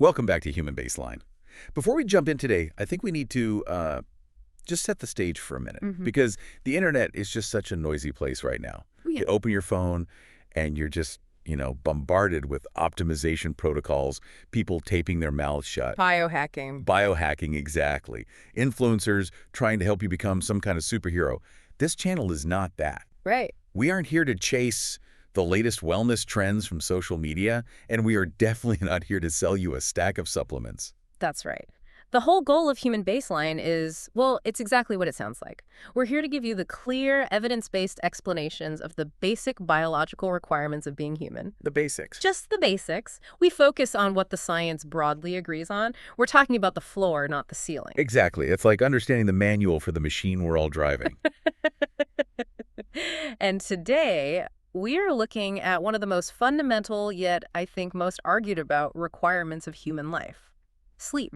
Welcome back to Human Baseline. Before we jump in today, I think we need to just set the stage for a minute because the internet is just such a noisy place right now. Oh, yeah. You open your phone and you're just, bombarded with optimization protocols, people taping their mouths shut. Biohacking. Biohacking, exactly. Influencers trying to help you become some kind of superhero. This channel is not that. Right. We aren't here to chase the latest wellness trends from social media, and we are definitely not here to sell you a stack of supplements. That's right. The whole goal of Human Baseline is, well, it's exactly what it sounds like. We're here to give you the clear, evidence-based explanations of the basic biological requirements of being human. The basics. Just the basics. We focus on what the science broadly agrees on. We're talking about the floor, not the ceiling. Exactly. It's like understanding the manual for the machine we're all driving. And today, we are looking at one of the most fundamental, yet I think most argued about requirements of human life. Sleep.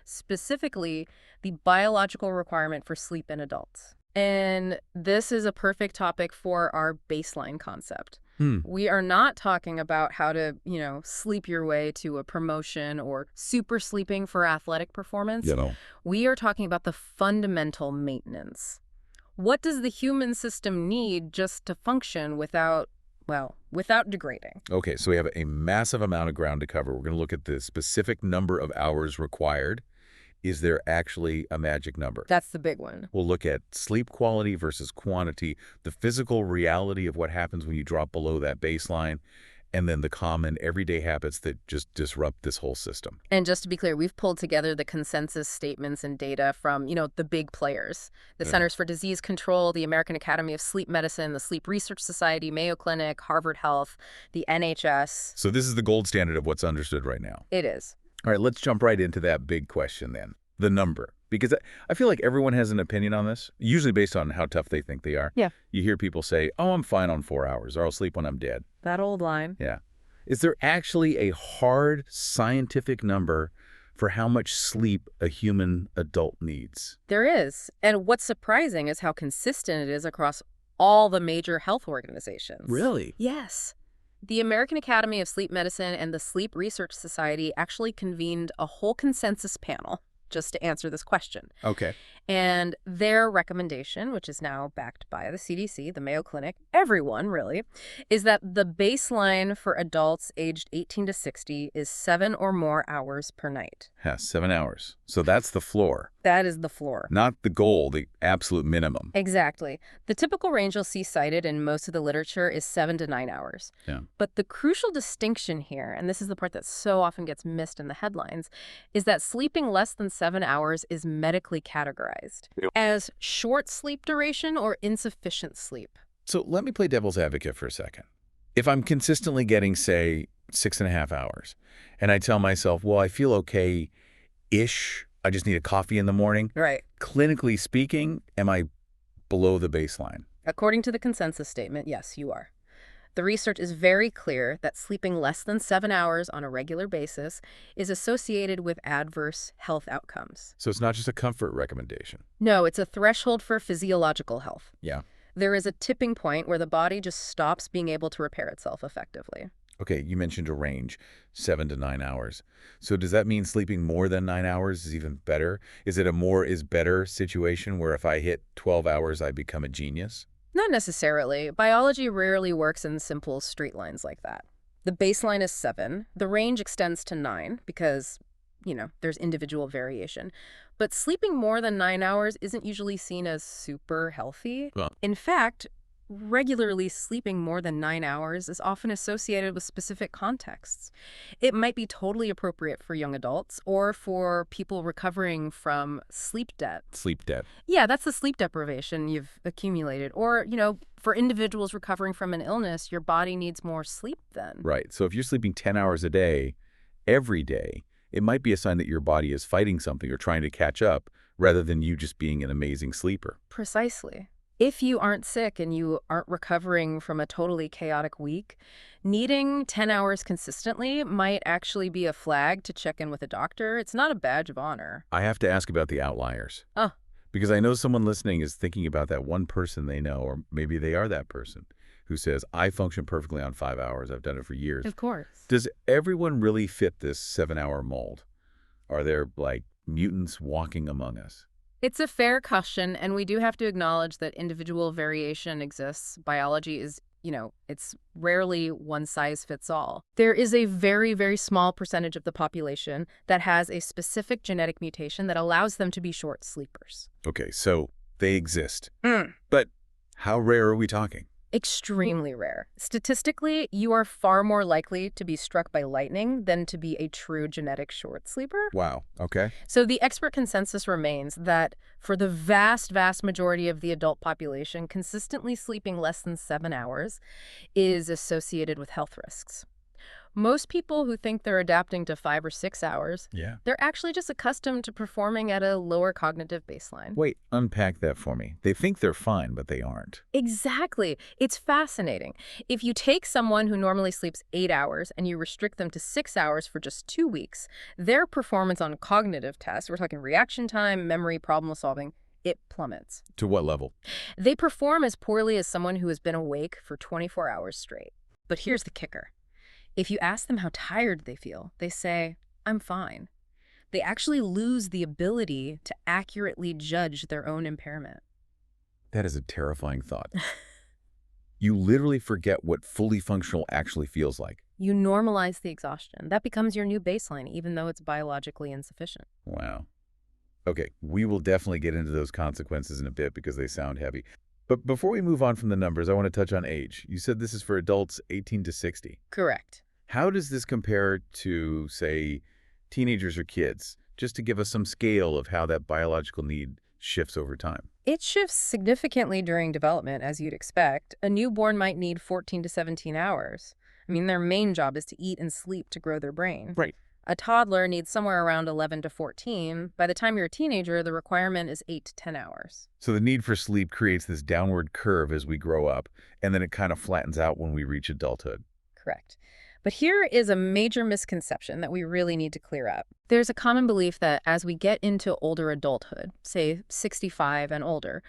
Specifically, the biological requirement for sleep in adults. And this is a perfect topic for our baseline concept. We are not talking about how to, sleep your way to a promotion or super sleeping for athletic performance. We are talking about the fundamental maintenance. What does the human system need just to function without degrading? Okay, so we have a massive amount of ground to cover. We're going to look at the specific number of hours required. Is there actually a magic number? That's the big one. We'll look at sleep quality versus quantity, the physical reality of what happens when you drop below that baseline, and then the common everyday habits that just disrupt this whole system. And just to be clear, we've pulled together the consensus statements and data from, the big players. The Centers for Disease Control, the American Academy of Sleep Medicine, the Sleep Research Society, Mayo Clinic, Harvard Health, the NHS. So this is the gold standard of what's understood right now. It is. All right, let's jump right into that big question then, the number. Because I feel like everyone has an opinion on this, usually based on how tough they think they are. Yeah. You hear people say, oh, I'm fine on 4 hours, or I'll sleep when I'm dead. That old line. Yeah. Is there actually a hard scientific number for how much sleep a human adult needs? There is. And what's surprising is how consistent it is across all the major health organizations. Really? Yes. The American Academy of Sleep Medicine and the Sleep Research Society actually convened a whole consensus panel just to answer this question. Okay. And their recommendation, which is now backed by the CDC, the Mayo Clinic, everyone really, is that the baseline for adults aged 18 to 60 is 7 or more hours per night. Yeah, 7 hours. So that's the floor. That is the floor. Not the goal, the absolute minimum. Exactly. The typical range you'll see cited in most of the literature is 7 to 9 hours. Yeah. But the crucial distinction here, and this is the part that so often gets missed in the headlines, is that sleeping less than 7 hours is medically categorized as short sleep duration or insufficient sleep. So let me play devil's advocate for a second. If I'm consistently getting, say, 6.5 hours, and I tell myself, well, I feel okay-ish, I just need a coffee in the morning. Right. Clinically speaking, am I below the baseline? According to the consensus statement, yes, you are. The research is very clear that sleeping less than 7 hours on a regular basis is associated with adverse health outcomes. So it's not just a comfort recommendation. No, it's a threshold for physiological health. Yeah. There is a tipping point where the body just stops being able to repair itself effectively. Okay, you mentioned a range, 7 to 9 hours. So does that mean sleeping more than 9 hours is even better? Is it a more is better situation where if I hit 12 hours, I become a genius? Not necessarily. Biology rarely works in simple straight lines like that. The baseline is 7. The range extends to 9 because, there's individual variation. But sleeping more than 9 hours isn't usually seen as super healthy. Well, in fact, regularly sleeping more than 9 hours is often associated with specific contexts. It might be totally appropriate for young adults or for people recovering from sleep debt. sleep debt. Yeah, that's the sleep deprivation you've accumulated. Or, for individuals recovering from an illness, your body needs more sleep then. Right. So if you're sleeping 10 hours a day, every day, it might be a sign that your body is fighting something or trying to catch up rather than you just being an amazing sleeper. Precisely. If you aren't sick and you aren't recovering from a totally chaotic week, needing 10 hours consistently might actually be a flag to check in with a doctor. It's not a badge of honor. I have to ask about the outliers. Oh. Because I know someone listening is thinking about that one person they know, or maybe they are that person, who says, I function perfectly on 5 hours. I've done it for years. Of course. Does everyone really fit this 7-hour mold? Are there, like, mutants walking among us? It's a fair question, and we do have to acknowledge that individual variation exists. Biology is, it's rarely one size fits all. There is a very, very small percentage of the population that has a specific genetic mutation that allows them to be short sleepers. Okay, so they exist. But how rare are we talking? Extremely rare. Statistically, you are far more likely to be struck by lightning than to be a true genetic short sleeper. Wow, okay. So the expert consensus remains that for the vast, vast majority of the adult population, consistently sleeping less than 7 hours is associated with health risks. Most people who think they're adapting to 5 or 6 hours, they're actually just accustomed to performing at a lower cognitive baseline. Wait, unpack that for me. They think they're fine, but they aren't. Exactly. It's fascinating. If you take someone who normally sleeps 8 hours and you restrict them to 6 hours for just 2 weeks, their performance on cognitive tests, we're talking reaction time, memory, problem solving, it plummets. To what level? They perform as poorly as someone who has been awake for 24 hours straight. But here's the kicker. If you ask them how tired they feel, they say, I'm fine. They actually lose the ability to accurately judge their own impairment. That is a terrifying thought. You literally forget what fully functional actually feels like. You normalize the exhaustion. That becomes your new baseline, even though it's biologically insufficient. Wow. Okay, we will definitely get into those consequences in a bit because they sound heavy. But before we move on from the numbers, I want to touch on age. You said this is for adults 18 to 60. Correct. How does this compare to, say, teenagers or kids? Just to give us some scale of how that biological need shifts over time. It shifts significantly during development, as you'd expect. A newborn might need 14 to 17 hours. I mean, their main job is to eat and sleep to grow their brain. Right. A toddler needs somewhere around 11 to 14. By the time you're a teenager, the requirement is 8 to 10 hours. So the need for sleep creates this downward curve as we grow up, and then it kind of flattens out when we reach adulthood. Correct. But here is a major misconception that we really need to clear up. There's a common belief that as we get into older adulthood, say 65 and older,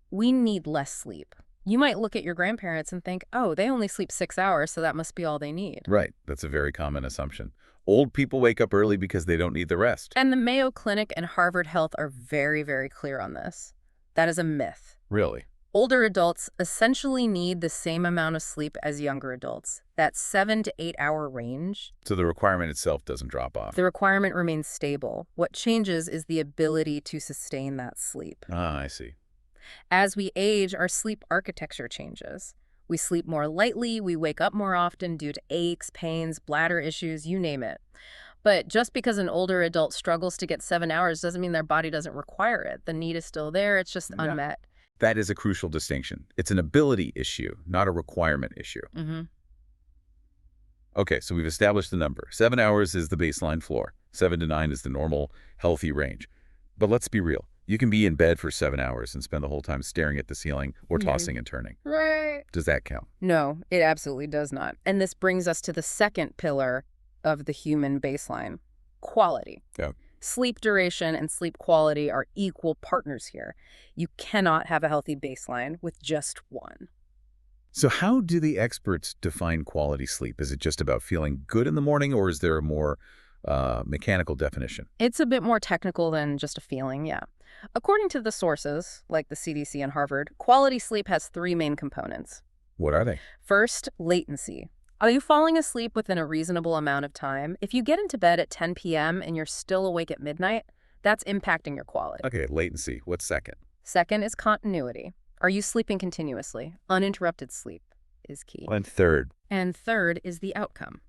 we need less sleep. You might look at your grandparents and think, oh, they only sleep 6 hours, so that must be all they need. Right. That's a very common assumption. Old people wake up early because they don't need the rest. And the Mayo Clinic and Harvard Health are very, very clear on this. That is a myth. Really? Older adults essentially need the same amount of sleep as younger adults, that 7 to 8 hour range. So the requirement itself doesn't drop off. The requirement remains stable. What changes is the ability to sustain that sleep. Ah, I see. As we age, our sleep architecture changes. We sleep more lightly, we wake up more often due to aches, pains, bladder issues, you name it. But just because an older adult struggles to get 7 hours doesn't mean their body doesn't require it. The need is still there, it's just unmet. That is a crucial distinction. It's an ability issue, not a requirement issue. Okay, so we've established the number. 7 hours is the baseline floor. 7 to 9 is the normal, healthy range. But let's be real. You can be in bed for 7 hours and spend the whole time staring at the ceiling or tossing and turning. Right. Does that count? No, it absolutely does not. And this brings us to the second pillar of the human baseline, quality. Yeah. Sleep duration and sleep quality are equal partners here. You cannot have a healthy baseline with just one. So how do the experts define quality sleep? Is it just about feeling good in the morning, or is there a more mechanical definition? It's a bit more technical than just a feeling, yeah. According to the sources, like the CDC and Harvard, quality sleep has 3 main components. What are they? First, latency. Are you falling asleep within a reasonable amount of time? If you get into bed at 10 p.m. and you're still awake at midnight, that's impacting your quality. Okay, latency. What's second? Second is continuity. Are you sleeping continuously? Uninterrupted sleep is key. And third? And third is the outcome.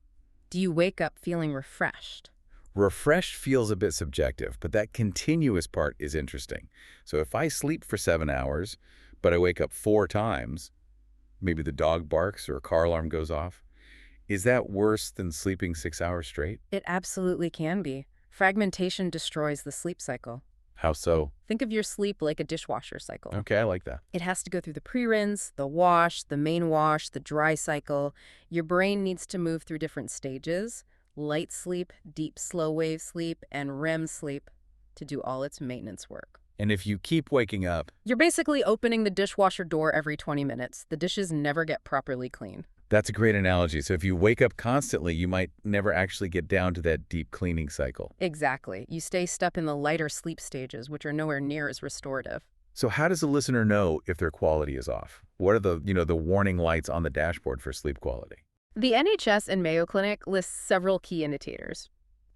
Do you wake up feeling refreshed? Refreshed feels a bit subjective, but that continuous part is interesting. So if I sleep for 7 hours, but I wake up 4 times, maybe the dog barks or a car alarm goes off, is that worse than sleeping 6 hours straight? It absolutely can be. Fragmentation destroys the sleep cycle. How so? Think of your sleep like a dishwasher cycle. Okay, I like that. It has to go through the pre-rinse, the wash, the main wash, the dry cycle. Your brain needs to move through different stages, light sleep, deep slow wave sleep, and REM sleep to do all its maintenance work. And if you keep waking up, You're basically opening the dishwasher door every 20 minutes. The dishes never get properly clean. that's a great analogy. So if you wake up constantly, you might never actually get down to that deep cleaning cycle. Exactly. You stay stuck in the lighter sleep stages, which are nowhere near as restorative. So how does a listener know if their quality is off? What are the warning lights on the dashboard for sleep quality? The NHS and Mayo Clinic lists several key indicators.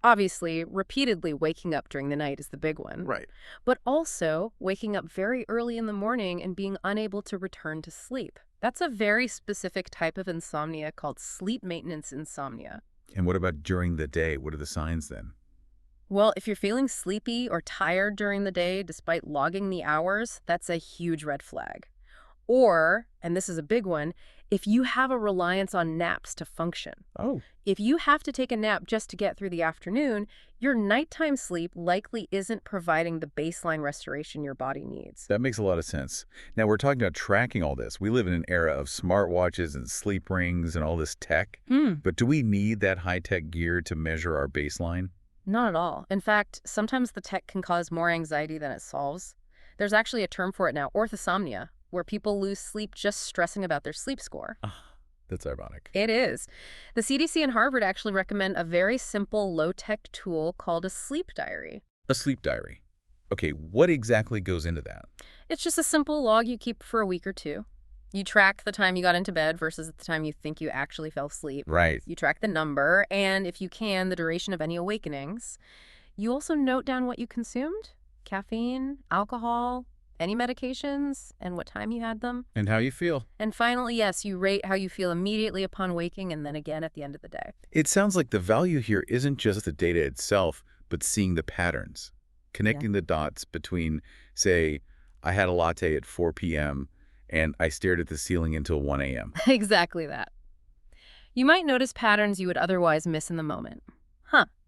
Obviously, repeatedly waking up during the night is the big one. Right. But also waking up very early in the morning and being unable to return to sleep. That's a very specific type of insomnia called sleep maintenance insomnia. And what about during the day? What are the signs then? Well, if you're feeling sleepy or tired during the day despite logging the hours, that's a huge red flag. Or, and this is a big one, if you have a reliance on naps to function. Oh. If you have to take a nap just to get through the afternoon, your nighttime sleep likely isn't providing the baseline restoration your body needs. That makes a lot of sense. Now, we're talking about tracking all this. We live in an era of smartwatches and sleep rings and all this tech. But do we need that high-tech gear to measure our baseline? Not at all. In fact, sometimes the tech can cause more anxiety than it solves. There's actually a term for it now, orthosomnia, where people lose sleep just stressing about their sleep score. That's ironic. It is. The CDC and Harvard actually recommend a very simple, low-tech tool called a sleep diary. A sleep diary. Okay, what exactly goes into that? It's just a simple log you keep for a week or two. You track the time you got into bed versus the time you think you actually fell asleep. Right. You track the number, and if you can, the duration of any awakenings. You also note down what you consumed, caffeine, alcohol, any medications, and what time you had them. And how you feel. And finally, yes, you rate how you feel immediately upon waking and then again at the end of the day. It sounds like the value here isn't just the data itself, but seeing the patterns, connecting the dots between, say, I had a latte at 4 p.m. and I stared at the ceiling until 1 a.m. Exactly that. You might notice patterns you would otherwise miss in the moment.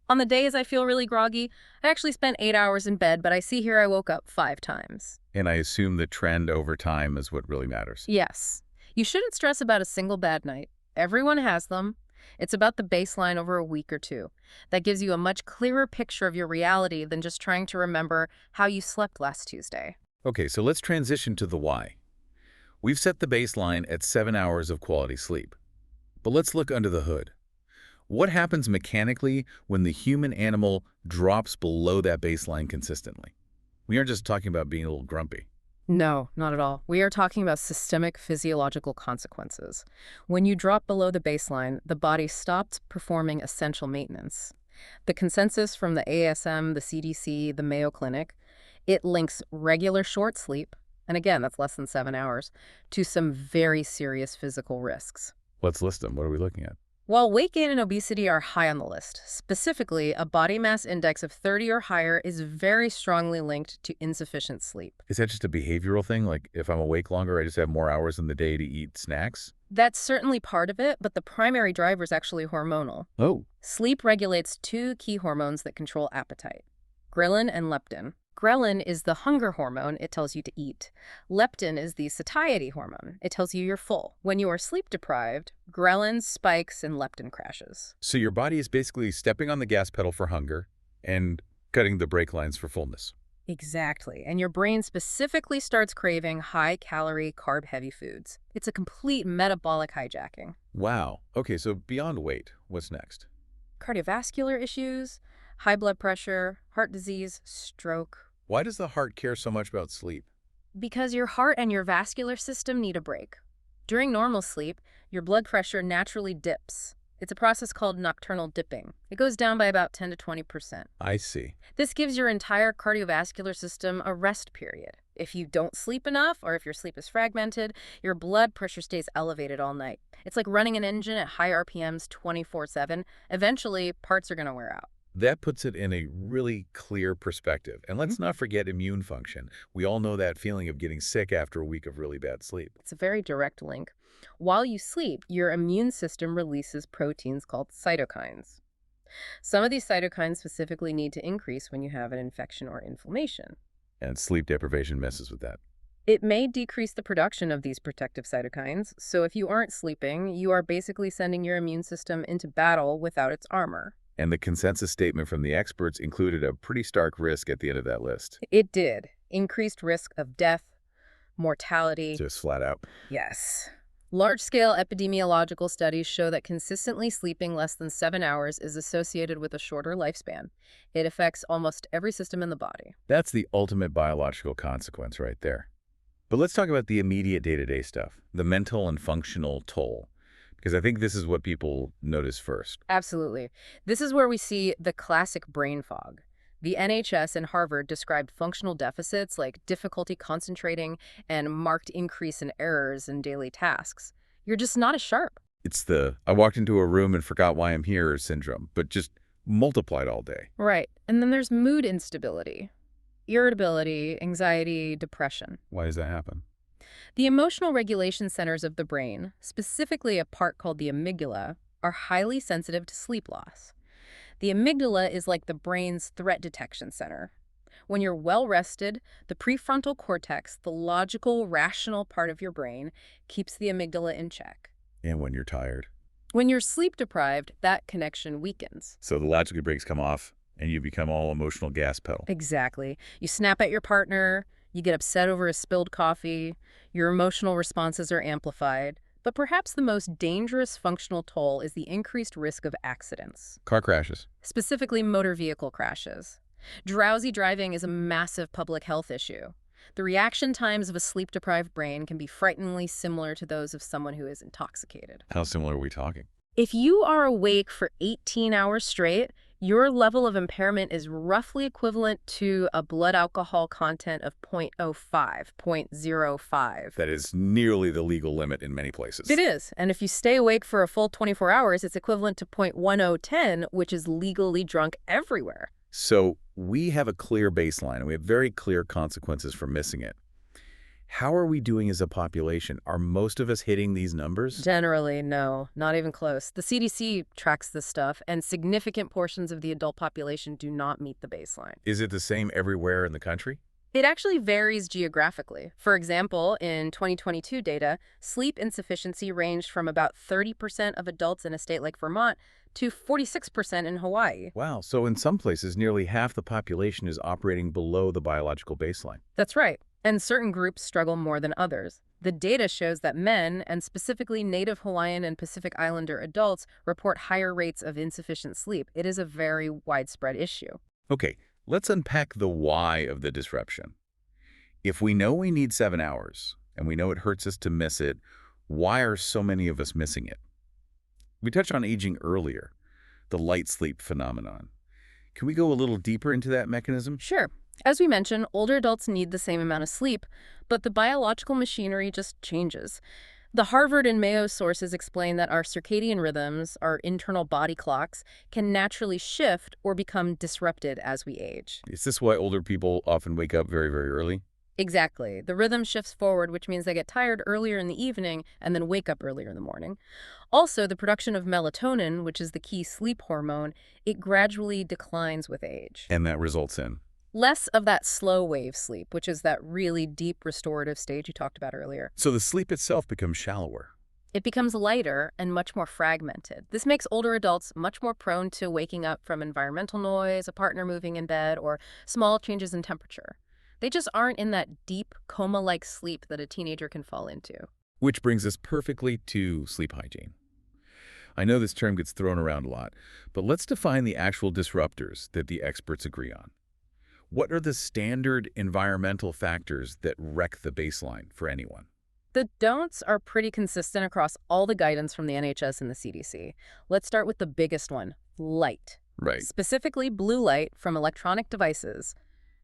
On the days I feel really groggy, I actually spent 8 hours in bed, but I see here I woke up 5 times. And I assume the trend over time is what really matters. Yes. You shouldn't stress about a single bad night. Everyone has them. It's about the baseline over a week or two. That gives you a much clearer picture of your reality than just trying to remember how you slept last Tuesday. Okay, so let's transition to the why. We've set the baseline at 7 hours of quality sleep. But let's look under the hood. What happens mechanically when the human animal drops below that baseline consistently? We aren't just talking about being a little grumpy. No, not at all. We are talking about systemic physiological consequences. When you drop below the baseline, the body stops performing essential maintenance. The consensus from the ASM, the CDC, the Mayo Clinic, it links regular short sleep, and again, that's less than 7 hours, to some very serious physical risks. Let's list them. What are we looking at? While weight gain and obesity are high on the list, specifically, a body mass index of 30 or higher is very strongly linked to insufficient sleep. Is that just a behavioral thing? Like if I'm awake longer, I just have more hours in the day to eat snacks? That's certainly part of it, but the primary driver is actually hormonal. Oh. Sleep regulates 2 key hormones that control appetite, ghrelin and leptin. Ghrelin is the hunger hormone, it tells you to eat. Leptin is the satiety hormone, it tells you you're full. When you are sleep deprived, ghrelin spikes and leptin crashes. So your body is basically stepping on the gas pedal for hunger and cutting the brake lines for fullness. Exactly, and your brain specifically starts craving high-calorie, carb-heavy foods. It's a complete metabolic hijacking. Wow. Okay, so beyond weight, what's next? Cardiovascular issues, high blood pressure, heart disease, stroke. Why does the heart care so much about sleep? Because your heart and your vascular system need a break. During normal sleep, your blood pressure naturally dips. It's a process called nocturnal dipping. It goes down by about 10 to 20%. I see. This gives your entire cardiovascular system a rest period. If you don't sleep enough, or if your sleep is fragmented, your blood pressure stays elevated all night. It's like running an engine at high RPMs 24/7. Eventually, parts are going to wear out. That puts it in a really clear perspective. And let's not forget immune function. We all know that feeling of getting sick after a week of really bad sleep. It's a very direct link. While you sleep, your immune system releases proteins called cytokines. Some of these cytokines specifically need to increase when you have an infection or inflammation. And sleep deprivation messes with that. It may decrease the production of these protective cytokines, so if you aren't sleeping, you are basically sending your immune system into battle without its armor. And the consensus statement from the experts included a pretty stark risk at the end of that list. It did. increased risk of death, mortality. Just flat out. Yes. Large-scale epidemiological studies show that consistently sleeping less than 7 hours is associated with a shorter lifespan. It affects almost every system in the body. That's the ultimate biological consequence right there. But let's talk about the immediate day-to-day stuff, the mental and functional toll, because I think this is what people notice first. Absolutely. This is where we see the classic brain fog. The NHS and Harvard described functional deficits like difficulty concentrating and marked increase in errors in daily tasks. You're just not as sharp. It's the "I walked into a room and forgot why I'm here" syndrome, but just multiplied all day. Right. And then there's mood instability, irritability, anxiety, depression. Why does that happen? The emotional regulation centers of the brain, specifically a part called the amygdala, are highly sensitive to sleep loss. The amygdala is like the brain's threat detection center. When you're well rested, the prefrontal cortex, the logical, rational part of your brain, keeps the amygdala in check. And when you're tired. When you're sleep deprived, that connection weakens. So the logical brakes come off, and you become all emotional gas pedal. Exactly. You snap at your partner, you get upset over a spilled coffee, your emotional responses are amplified. But perhaps the most dangerous functional toll is the increased risk of accidents, Car crashes. specifically motor vehicle crashes. Drowsy driving is a massive public health issue. The reaction times of a sleep-deprived brain can be frighteningly similar to those of someone who is intoxicated. How similar are we talking? If you are awake for 18 hours straight, your level of impairment is roughly equivalent to a blood alcohol content of 0.05, 0.05. That is nearly the legal limit in many places. It is. And if you stay awake for a full 24 hours, it's equivalent to 0.1010, which is legally drunk everywhere. So we have a clear baseline, and we have very clear consequences for missing it. How are we doing as a population? Are most of us hitting these numbers? Generally, no, not even close. The CDC tracks this stuff, and significant portions of the adult population do not meet the baseline. Is it the same everywhere in the country? It actually varies geographically. For example, in 2022 data, sleep insufficiency ranged from about 30% of adults in a state like Vermont to 46% in Hawaii. Wow, so in some places, nearly half the population is operating below the biological baseline. That's right. And certain groups struggle more than others. The data shows that men, and specifically Native Hawaiian and Pacific Islander adults, report higher rates of insufficient sleep. It is a very widespread issue. Okay, let's unpack the why of the disruption. If we know we need 7 hours, and we know it hurts us to miss it, why are so many of us missing it? We touched on aging earlier, the light sleep phenomenon. Can we go a little deeper into that mechanism? Sure. As we mentioned, older adults need the same amount of sleep, but the biological machinery just changes. The Harvard and Mayo sources explain that our circadian rhythms, our internal body clocks, can naturally shift or become disrupted as we age. Is this why older people often wake up very, very early? Exactly. The rhythm shifts forward, which means they get tired earlier in the evening and then wake up earlier in the morning. Also, the production of melatonin, which is the key sleep hormone, it gradually declines with age. And that results in? Less of that slow wave sleep, which is that really deep restorative stage you talked about earlier. So the sleep itself becomes shallower. It becomes lighter and much more fragmented. This makes older adults much more prone to waking up from environmental noise, a partner moving in bed, or small changes in temperature. They just aren't in that deep, coma-like sleep that a teenager can fall into. Which brings us perfectly to sleep hygiene. I know this term gets thrown around a lot, but let's define the actual disruptors that the experts agree on. What are the standard environmental factors that wreck the baseline for anyone? The don'ts are pretty consistent across all the guidance from the NHS and the CDC. Let's start with the biggest one, light. Right. Specifically blue light from electronic devices,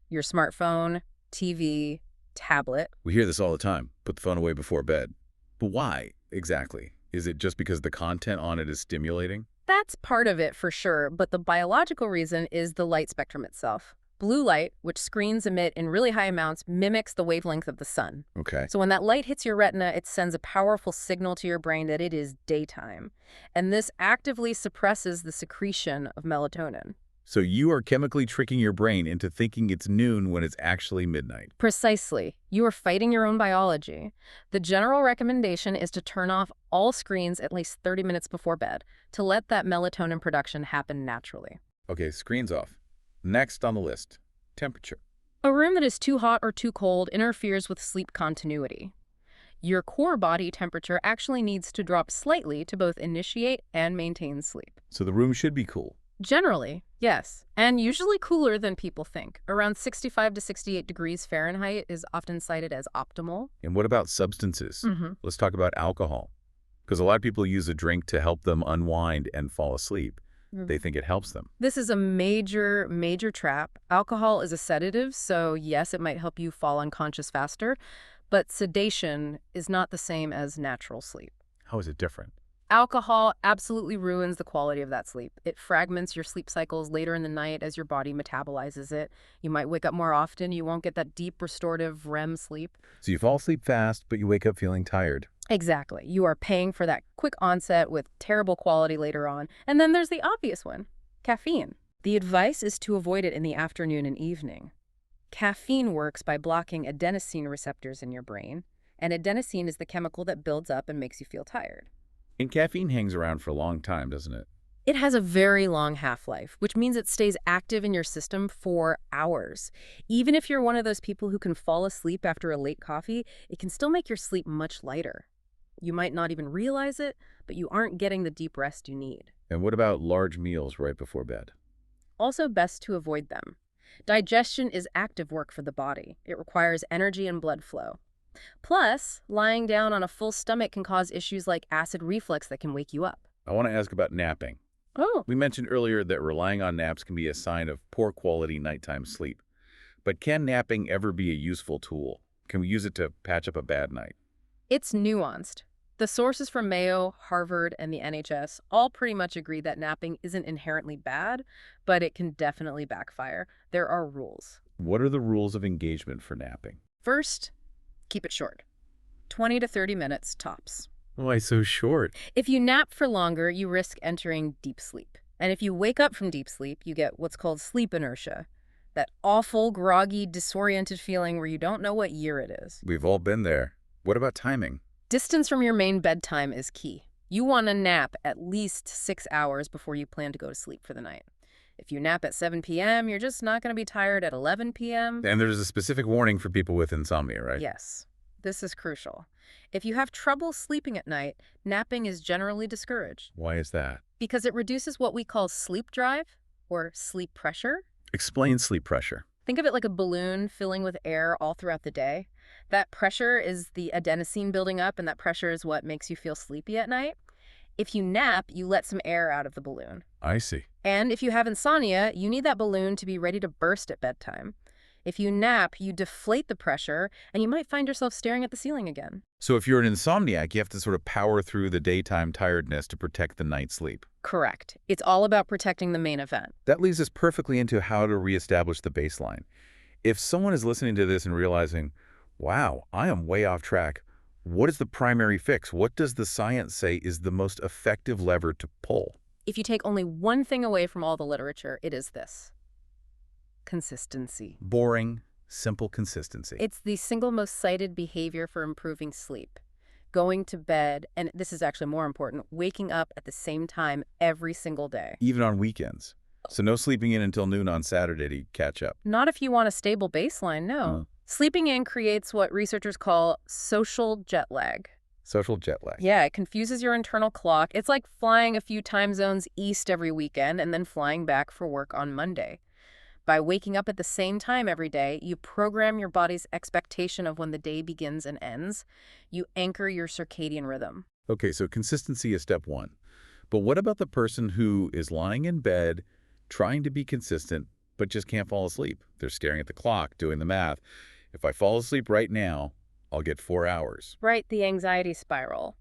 your smartphone, TV, tablet. We hear this all the time. Put the phone away before bed. But why exactly? Is it just because the content on it is stimulating? That's part of it for sure, but the biological reason is the light spectrum itself. Blue light, which screens emit in really high amounts, mimics the wavelength of the sun. Okay. So when that light hits your retina, it sends a powerful signal to your brain that it is daytime. And this actively suppresses the secretion of melatonin. So you are chemically tricking your brain into thinking it's noon when it's actually midnight. Precisely. You are fighting your own biology. The general recommendation is to turn off all screens at least 30 minutes before bed to let that melatonin production happen naturally. Okay, screens off. Next on the list, temperature. A room that is too hot or too cold interferes with sleep continuity. Your core body temperature actually needs to drop slightly to both initiate and maintain sleep. So the room should be cool. Generally, yes, and usually cooler than people think. Around 65 to 68 degrees Fahrenheit is often cited as optimal. And what about substances? Mm-hmm. Let's talk about alcohol. Because a lot of people use a drink to help them unwind and fall asleep. They think it helps them. This is a major, major trap. Alcohol is a sedative, so yes, it might help you fall unconscious faster, but sedation is not the same as natural sleep. How is it different? Alcohol absolutely ruins the quality of that sleep. It fragments your sleep cycles later in the night as your body metabolizes it. You might wake up more often. You won't get that deep restorative REM sleep. So you fall asleep fast, but you wake up feeling tired. Exactly. You are paying for that quick onset with terrible quality later on. And then there's the obvious one, caffeine. The advice is to avoid it in the afternoon and evening. Caffeine works by blocking adenosine receptors in your brain, and adenosine is the chemical that builds up and makes you feel tired. And caffeine hangs around for a long time, doesn't it? It has a very long half-life, which means it stays active in your system for hours. Even if you're one of those people who can fall asleep after a late coffee, it can still make your sleep much lighter. You might not even realize it, but you aren't getting the deep rest you need. And what about large meals right before bed? Also best to avoid them. Digestion is active work for the body. It requires energy and blood flow. Plus, lying down on a full stomach can cause issues like acid reflux that can wake you up. I want to ask about napping. Oh. We mentioned earlier that relying on naps can be a sign of poor quality nighttime sleep. But can napping ever be a useful tool? Can we use it to patch up a bad night? It's nuanced. The sources from Mayo, Harvard, and the NHS all pretty much agree that napping isn't inherently bad, but it can definitely backfire. There are rules. What are the rules of engagement for napping? First, keep it short. 20 to 30 minutes tops. Why so short? If you nap for longer, you risk entering deep sleep. And if you wake up from deep sleep, you get what's called sleep inertia. That awful, groggy, disoriented feeling where you don't know what year it is. We've all been there. What about timing? Distance from your main bedtime is key. You want to nap at least 6 hours before you plan to go to sleep for the night. If you nap at 7 p.m., you're just not going to be tired at 11 p.m. And there's a specific warning for people with insomnia, right? Yes, this is crucial. If you have trouble sleeping at night, napping is generally discouraged. Why is that? Because it reduces what we call sleep drive, or sleep pressure. Explain sleep pressure. Think of it like a balloon filling with air all throughout the day. That pressure is the adenosine building up, and that pressure is what makes you feel sleepy at night. If you nap, you let some air out of the balloon. I see. And if you have insomnia, you need that balloon to be ready to burst at bedtime. If you nap, you deflate the pressure, and you might find yourself staring at the ceiling again. So if you're an insomniac, you have to sort of power through the daytime tiredness to protect the night sleep. Correct. It's all about protecting the main event. That leads us perfectly into how to reestablish the baseline. If someone is listening to this and realizing, wow, I am way off track, what is the primary fix? What does the science say is the most effective lever to pull? If you take only one thing away from all the literature, it is this: consistency. Boring, simple consistency. It's the single most cited behavior for improving sleep. Going to bed, and this is actually more important, waking up at the same time every single day. Even on weekends. So no sleeping in until noon on Saturday to catch up. Not if you want a stable baseline, no. Sleeping in creates what researchers call social jet lag. Social jet lag. Yeah, it confuses your internal clock. It's like flying a few time zones east every weekend and then flying back for work on Monday. By waking up at the same time every day, you program your body's expectation of when the day begins and ends. You anchor your circadian rhythm. Okay, so consistency is step one. But what about the person who is lying in bed, trying to be consistent, but just can't fall asleep? They're staring at the clock, doing the math. If I fall asleep right now, I'll get 4 hours. Right, the anxiety spiral.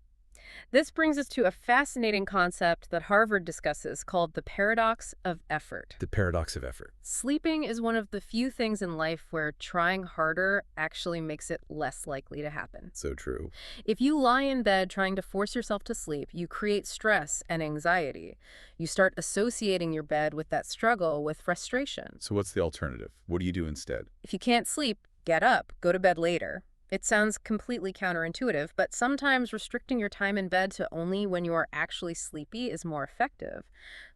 This brings us to a fascinating concept that Harvard discusses called the paradox of effort. The paradox of effort. Sleeping is one of the few things in life where trying harder actually makes it less likely to happen. So true. If you lie in bed trying to force yourself to sleep, you create stress and anxiety. You start associating your bed with that struggle, with frustration. So what's the alternative? What do you do instead? If you can't sleep, get up, go to bed later. It sounds completely counterintuitive, but sometimes restricting your time in bed to only when you are actually sleepy is more effective.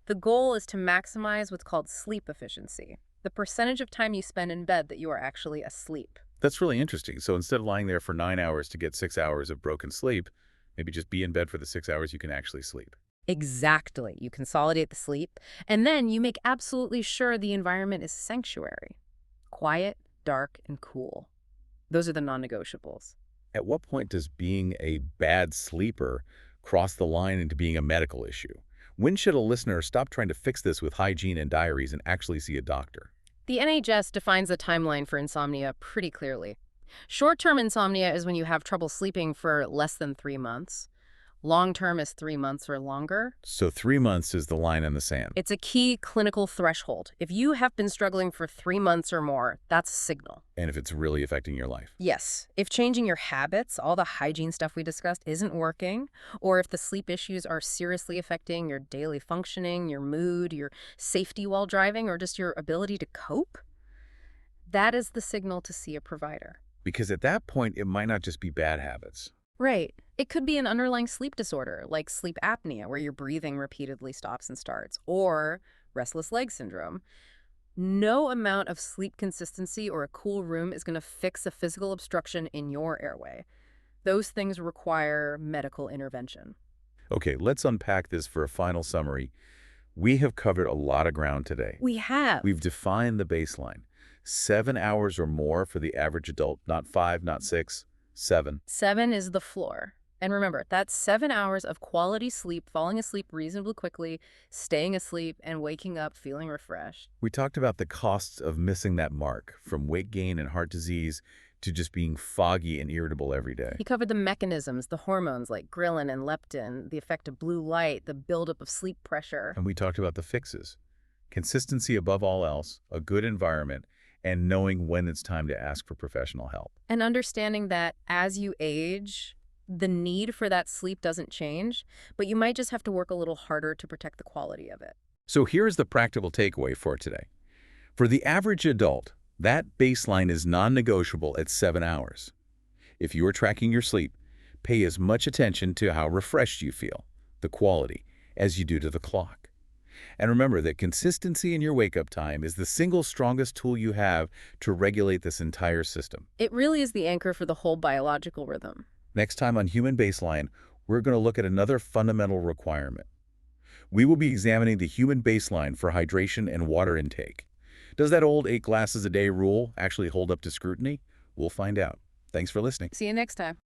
The goal is to maximize what's called sleep efficiency. the percentage of time you spend in bed that you are actually asleep. That's really interesting. So instead of lying there for 9 hours to get 6 hours of broken sleep, maybe just be in bed for the 6 hours you can actually sleep. Exactly. You consolidate the sleep, and then you make absolutely sure the environment is sanctuary. Quiet, dark, and cool. Those are the non-negotiables. At what point does being a bad sleeper cross the line into being a medical issue? When should a listener stop trying to fix this with hygiene and diaries and actually see a doctor? The NHS defines the timeline for insomnia pretty clearly. Short-term insomnia is when you have trouble sleeping for less than 3 months. Long-term is 3 months or longer. So 3 months is the line in the sand. It's a key clinical threshold. If you have been struggling for 3 months or more, that's a signal. And if it's really affecting your life. Yes. If changing your habits, all the hygiene stuff we discussed, isn't working, or if the sleep issues are seriously affecting your daily functioning, your mood, your safety while driving, or just your ability to cope, that is the signal to see a provider. Because at that point, it might not just be bad habits. Right. It could be an underlying sleep disorder, like sleep apnea, where your breathing repeatedly stops and starts, or restless leg syndrome. No amount of sleep consistency or a cool room is going to fix a physical obstruction in your airway. Those things require medical intervention. Okay, let's unpack this for a final summary. We have covered a lot of ground today. We have. We've defined the baseline. 7 hours or more for the average adult, not 5, not 6, 7. 7 is the floor. And remember, that's 7 hours of quality sleep, falling asleep reasonably quickly, staying asleep, and waking up feeling refreshed. We talked about the costs of missing that mark, from weight gain and heart disease to just being foggy and irritable every day. He covered the mechanisms, the hormones like ghrelin and leptin, the effect of blue light, the buildup of sleep pressure. And we talked about the fixes. Consistency above all else, a good environment, and knowing when it's time to ask for professional help. And understanding that as you age, the need for that sleep doesn't change, but you might just have to work a little harder to protect the quality of it. So here's the practical takeaway for today. For the average adult, that baseline is non-negotiable at 7 hours. If you are tracking your sleep, pay as much attention to how refreshed you feel, the quality, as you do to the clock. And remember that consistency in your wake-up time is the single strongest tool you have to regulate this entire system. It really is the anchor for the whole biological rhythm. Next time on Human Baseline, we're going to look at another fundamental requirement. We will be examining the human baseline for hydration and water intake. Does that old 8 glasses a day rule actually hold up to scrutiny? We'll find out. Thanks for listening. See you next time.